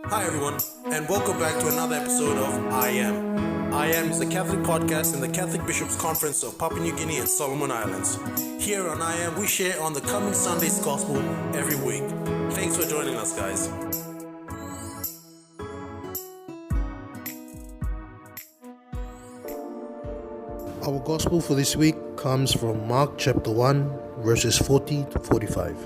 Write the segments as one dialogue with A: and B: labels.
A: Hi everyone, and welcome back to another episode of I Am. I Am is a Catholic podcast in the Catholic Bishops' Conference of Papua New Guinea and Solomon Islands. Here on I Am, we share on the coming Sunday's Gospel every week. Thanks for joining us, guys. Our Gospel for this week comes from Mark chapter 1, verses 40 to 45.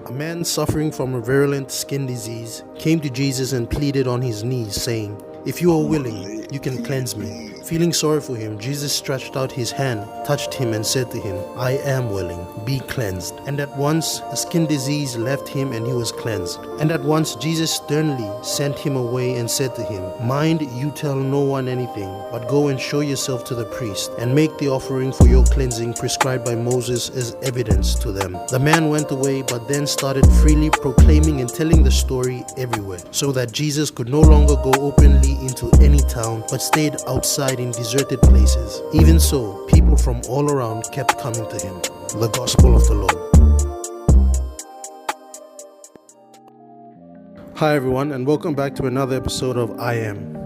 A: A man suffering from a virulent skin disease came to Jesus and pleaded on his knees, saying, "If you are willing, you can cleanse me." Feeling sorry for him, Jesus stretched out his hand, touched him, and said to him, "I am willing, be cleansed." And at once a skin disease left him and he was cleansed. And at once Jesus sternly sent him away and said to him, "Mind you tell no one anything, but go and show yourself to the priest, and make the offering for your cleansing prescribed by Moses as evidence to them." The man went away, but then started freely proclaiming and telling the story everywhere, so that Jesus could no longer go openly into any town, but stayed outside in deserted places. Even so, people from all around kept coming to him. The Gospel of the Lord. Hi everyone, and welcome back to another episode of I Am.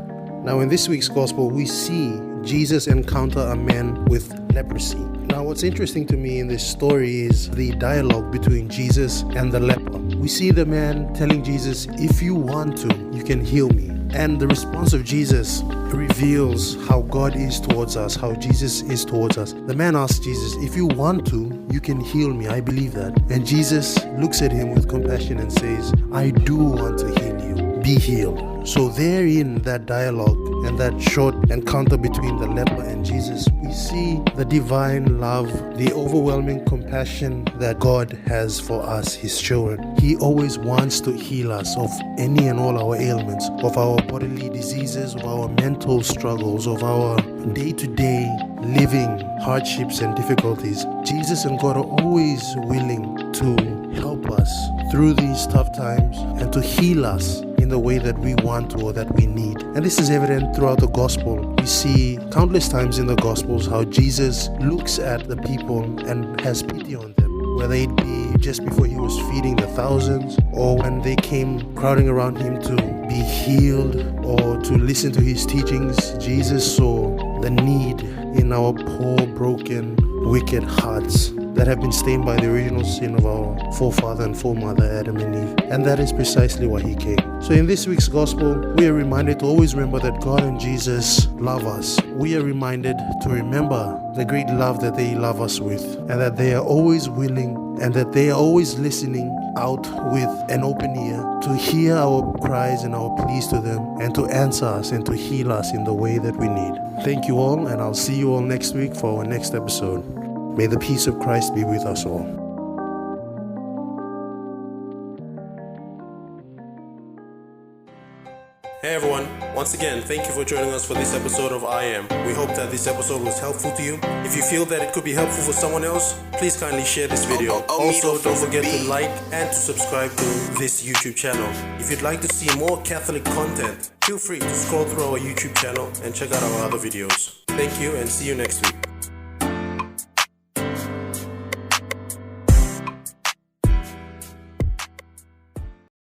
A: Now in this week's Gospel, we see Jesus encounter a man with leprosy. Now what's interesting to me in this story is the dialogue between Jesus and the leper. We see the man telling Jesus, "If you want to, you can heal me." And the response of Jesus reveals how God is towards us, how Jesus is towards us. The man asks Jesus, "If you want to, you can heal me. I believe that." And Jesus looks at him with compassion and says, "I do want to heal you. Be healed." So there in that dialogue and that short encounter between the leper and Jesus, we see the divine love, the overwhelming compassion that God has for us, His children. He always wants to heal us of any and all our ailments, of our bodily diseases, of our mental struggles, of our day-to-day living hardships and difficulties. Jesus and God are always willing to help us through these tough times and to heal us in the way that we want to or that we need. And this is evident throughout the Gospel. We see countless times in the Gospels how Jesus looks at the people and has pity on them, whether it be just before He was feeding the thousands, or when they came crowding around Him to be healed or to listen to His teachings. Jesus saw the need in our poor, broken, wicked hearts that have been stained by the original sin of our forefather and foremother Adam and Eve. And that is precisely why He came. So in this week's Gospel, we are reminded to always remember that God and Jesus love us. We are reminded to remember the great love that they love us with, and that they are always willing and that they are always listening out with an open ear to hear our cries and our pleas to them, and to answer us and to heal us in the way that we need. Thank you all, and I'll see you all next week for our next episode. May the peace of Christ be with us all. Hey everyone, once again, thank you for joining us for this episode of I Am. We hope that this episode was helpful to you. If you feel that it could be helpful for someone else, please kindly share this video. Also, don't forget to like and to subscribe to this YouTube channel. If you'd like to see more Catholic content, feel free to scroll through our YouTube channel and check out our other videos. Thank you, and see you next week.